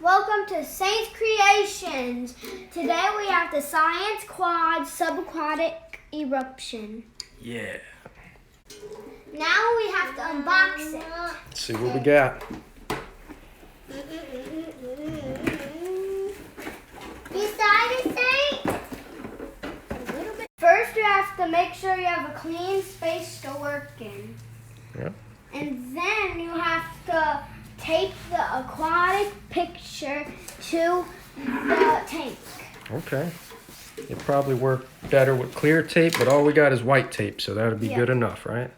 Welcome to Saints Creations. Today we have the Science Quad subaquatic eruption. Yeah. Now we have to unbox it. Let's see what we got. You excited, Saint? First you have to make sure you have a clean space to work in. Yep. And then you have to tape the aquatic picture to the tank. Okay. It probably work better with clear tape, but all we got is white tape, so that'll be good enough, right?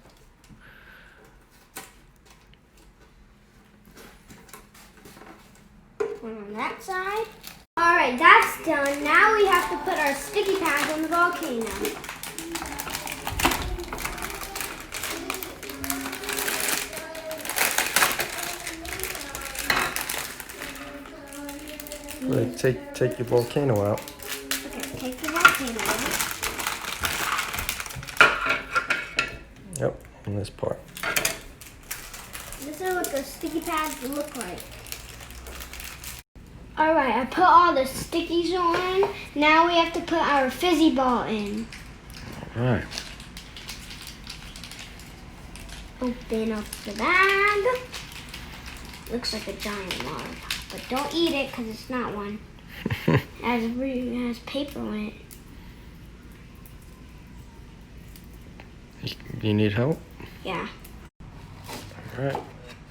One on that side. Alright, that's done. Now we have to put our sticky pads on the volcano. Right, take your volcano out. Okay, take the volcano out. Yep, in this part. This is what the sticky pads look like. Alright, I put all the stickies on. Now we have to put our fizzy ball in. Alright. Open up the bag. Looks like a giant log. But don't eat it because it's not one. It has paper on it. You need help? Yeah. Alright.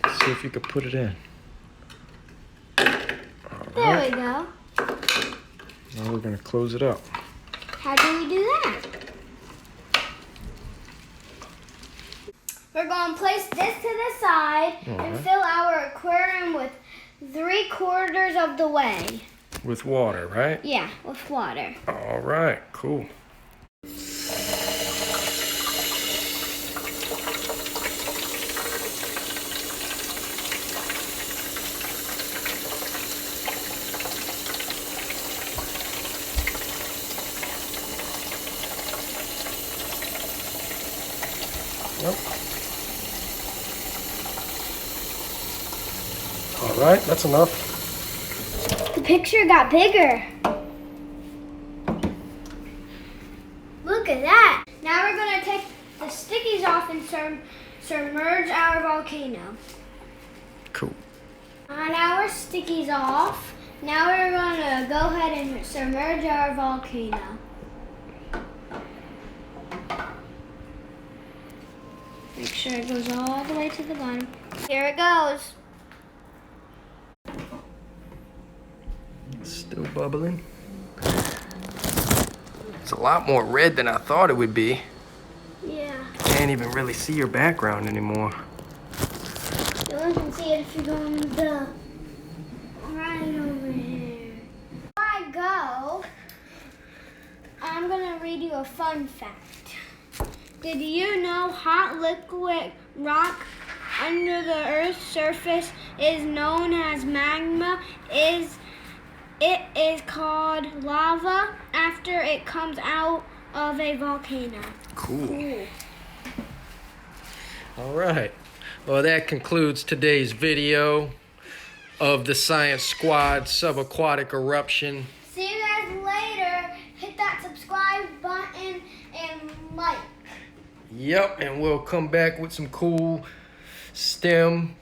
Let's see if you could put it in. There we go. Now we're going to close it up. How do we do that? We're going to place this to the side and fill our aquarium with 3/4 of the way. With water, right? Yeah, with water. Alright, cool. Yep. All right, that's enough. The picture got bigger. Look at that. Now we're going to take the stickies off and submerge our volcano. Cool. On our stickies off, now we're going to go ahead and submerge our volcano. Make sure it goes all the way to the bottom. Here it goes. Still bubbling. It's a lot more red than I thought it would be. Yeah. Can't even really see your background anymore. You can see it if you go in the right over here. Before I go, I'm gonna read you a fun fact. Did you know hot liquid rock under the Earth's surface is known as magma? It is called lava after it comes out of a volcano. Cool. All right. Well, that concludes today's video of the Science Squad subaquatic eruption. See you guys later. Hit that subscribe button and like. Yep, and we'll come back with some cool STEM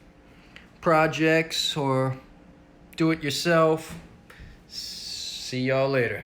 projects or do it yourself. See y'all later.